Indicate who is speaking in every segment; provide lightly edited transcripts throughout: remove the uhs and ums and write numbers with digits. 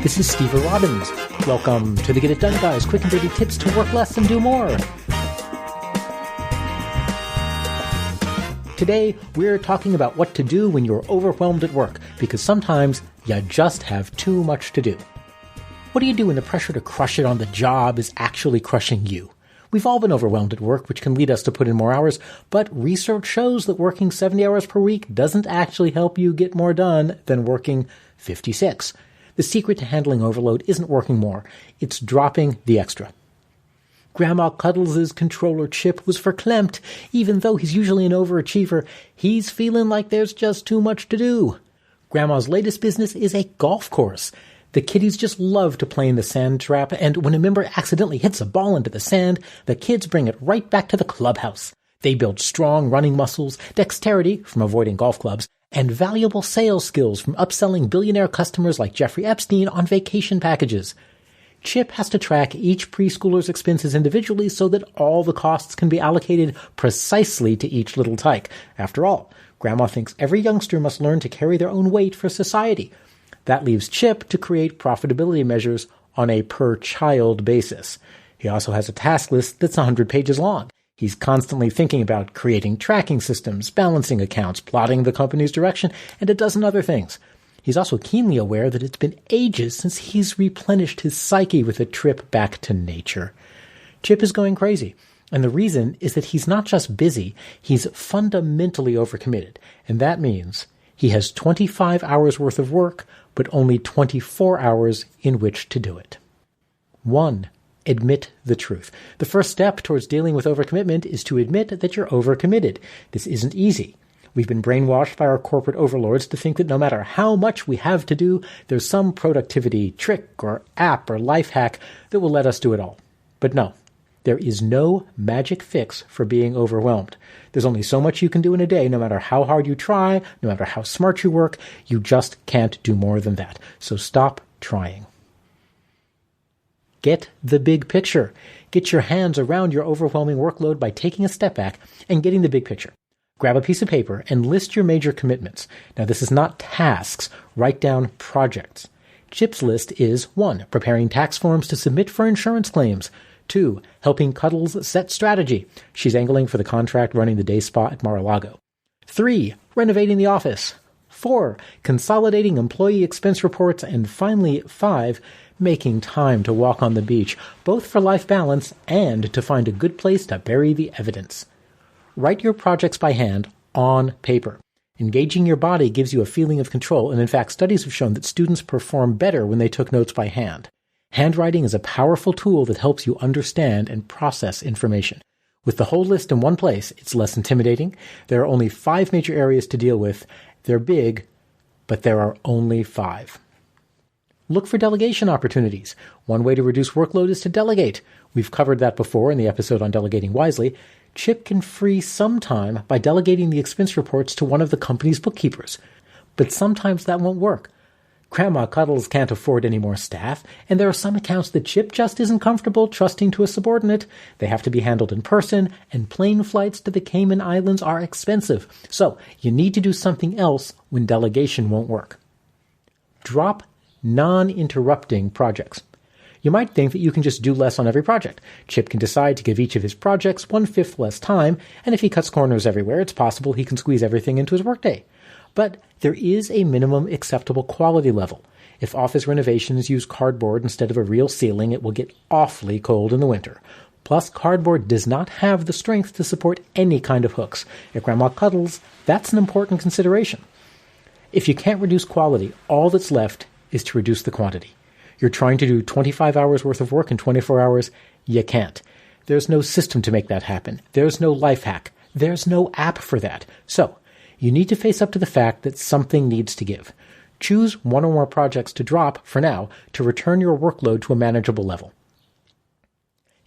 Speaker 1: This is Steve Robbins. Welcome to the Get It Done Guys, quick and dirty tips to work less and do more. Today, we're talking about what to do when you're overwhelmed at work, because sometimes you just have too much to do. What do you do when the pressure to crush it on the job is actually crushing you? We've all been overwhelmed at work, which can lead us to put in more hours, but research shows that working 70 hours per week doesn't actually help you get more done than working 56. The secret to handling overload isn't working more, it's dropping the extra. Grandma Cuddles' controller Chip was verklempt. Even though he's usually an overachiever, he's feeling like there's just too much to do. Grandma's latest business is a golf course. The kiddies just love to play in the sand trap, and when a member accidentally hits a ball into the sand, the kids bring it right back to the clubhouse. They build strong running muscles, dexterity from avoiding golf clubs, and valuable sales skills from upselling billionaire customers like Jeffrey Epstein on vacation packages. Chip has to track each preschooler's expenses individually so that all the costs can be allocated precisely to each little tyke. After all, Grandma thinks every youngster must learn to carry their own weight for society. That leaves Chip to create profitability measures on a per-child basis. He also has a task list that's 100 pages long. He's constantly thinking about creating tracking systems, balancing accounts, plotting the company's direction, and a dozen other things. He's also keenly aware that it's been ages since he's replenished his psyche with a trip back to nature. Chip is going crazy, and the reason is that he's not just busy, he's fundamentally overcommitted, and that means he has 25 hours worth of work, but only 24 hours in which to do it. 1. Admit the truth. The first step towards dealing with overcommitment is to admit that you're overcommitted. This isn't easy. We've been brainwashed by our corporate overlords to think that no matter how much we have to do, there's some productivity trick or app or life hack that will let us do it all. But no, there is no magic fix for being overwhelmed. There's only so much you can do in a day, no matter how hard you try, no matter how smart you work, you just can't do more than that. So stop trying. Get the big picture. Get your hands around your overwhelming workload by taking a step back and getting the big picture. Grab a piece of paper and list your major commitments. Now, this is not tasks. Write down projects. Chip's list is 1. Preparing tax forms to submit for insurance claims. 2. Helping Cuddles set strategy. She's angling for the contract running the day spa at Mar-a-Lago. 3. Renovating the office. 4. Consolidating employee expense reports. And finally, 5. Making time to walk on the beach, both for life balance and to find a good place to bury the evidence. Write your projects by hand on paper. Engaging your body gives you a feeling of control, and in fact, studies have shown that students perform better when they took notes by hand. Handwriting is a powerful tool that helps you understand and process information. With the whole list in one place, it's less intimidating. There are only 5 major areas to deal with. They're big, but there are only 5. Look for delegation opportunities. One way to reduce workload is to delegate. We've covered that before in the episode on delegating wisely. Chip can free some time by delegating the expense reports to one of the company's bookkeepers. But sometimes that won't work. Grandma Cuddles can't afford any more staff, and there are some accounts that Chip just isn't comfortable trusting to a subordinate. They have to be handled in person, and plane flights to the Cayman Islands are expensive. So you need to do something else when delegation won't work. Drop non-interrupting projects. You might think that you can just do less on every project. Chip can decide to give each of his projects 1/5 less time, and if he cuts corners everywhere, it's possible he can squeeze everything into his workday. But there is a minimum acceptable quality level. If office renovations use cardboard instead of a real ceiling, it will get awfully cold in the winter. Plus, cardboard does not have the strength to support any kind of hooks. At Grandma Cuddles, that's an important consideration. If you can't reduce quality, all that's left is to reduce the quantity. You're trying to do 25 hours worth of work in 24 hours. You can't. There's no system to make that happen. There's no life hack. There's no app for that. So, you need to face up to the fact that something needs to give. Choose one or more projects to drop, for now, to return your workload to a manageable level.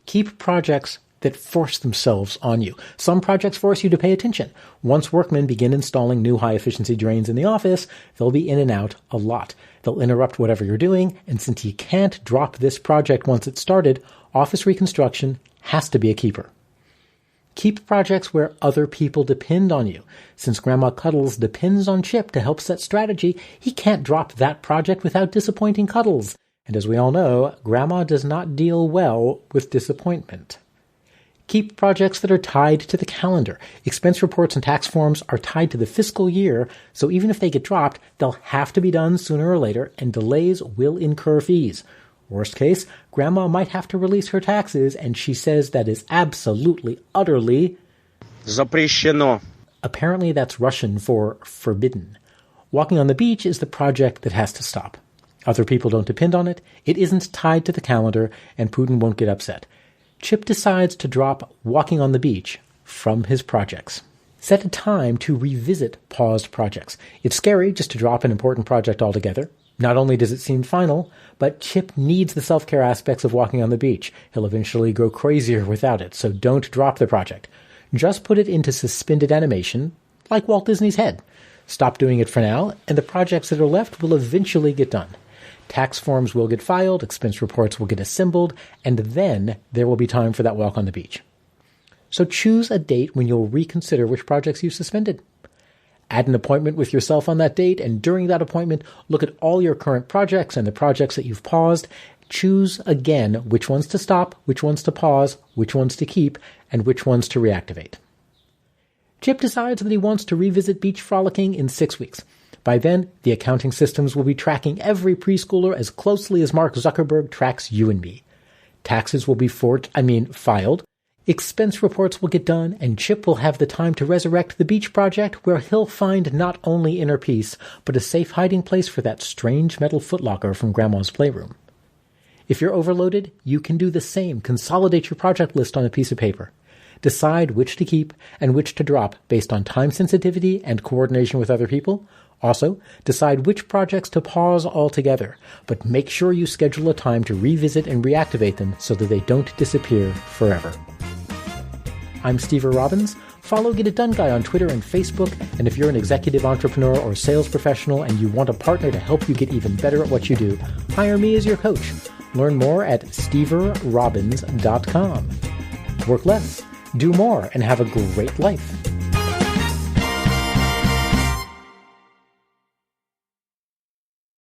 Speaker 1: Keep projects that force themselves on you. Some projects force you to pay attention. Once workmen begin installing new high-efficiency drains in the office, they'll be in and out a lot. They'll interrupt whatever you're doing, and since you can't drop this project once it's started, office reconstruction has to be a keeper. Keep projects where other people depend on you. Since Grandma Cuddles depends on Chip to help set strategy, he can't drop that project without disappointing Cuddles. And as we all know, Grandma does not deal well with disappointment. Keep projects that are tied to the calendar. Expense reports and tax forms are tied to the fiscal year, so even if they get dropped, they'll have to be done sooner or later, and delays will incur fees. Worst case, Grandma might have to release her taxes, and she says that is absolutely, utterly
Speaker 2: запрещено.
Speaker 1: Apparently that's Russian for forbidden. Walking on the beach is the project that has to stop. Other people don't depend on it, it isn't tied to the calendar, and Putin won't get upset. Chip decides to drop walking on the beach from his projects. Set a time to revisit paused projects. It's scary just to drop an important project altogether. Not only does it seem final, but Chip needs the self-care aspects of walking on the beach. He'll eventually go crazier without it, so don't drop the project. Just put it into suspended animation, like Walt Disney's head. Stop doing it for now, and the projects that are left will eventually get done. Tax forms will get filed, expense reports will get assembled, and then there will be time for that walk on the beach. So choose a date when you'll reconsider which projects you've suspended. Add an appointment with yourself on that date, and during that appointment, look at all your current projects and the projects that you've paused. Choose again which ones to stop, which ones to pause, which ones to keep, and which ones to reactivate. Chip decides that he wants to revisit beach frolicking in 6 weeks. By then, the accounting systems will be tracking every preschooler as closely as Mark Zuckerberg tracks you and me. Taxes will be filed, expense reports will get done, and Chip will have the time to resurrect the beach project where he'll find not only inner peace, but a safe hiding place for that strange metal footlocker from Grandma's playroom. If you're overloaded, you can do the same. Consolidate your project list on a piece of paper. Decide which to keep and which to drop based on time sensitivity and coordination with other people. Also, decide which projects to pause altogether, but make sure you schedule a time to revisit and reactivate them so that they don't disappear forever. I'm Steve Robbins. Follow Get It Done Guy on Twitter and Facebook, and if you're an executive entrepreneur or sales professional and you want a partner to help you get even better at what you do, hire me as your coach. Learn more at steverrobbins.com. Work less, do more, and have a great life.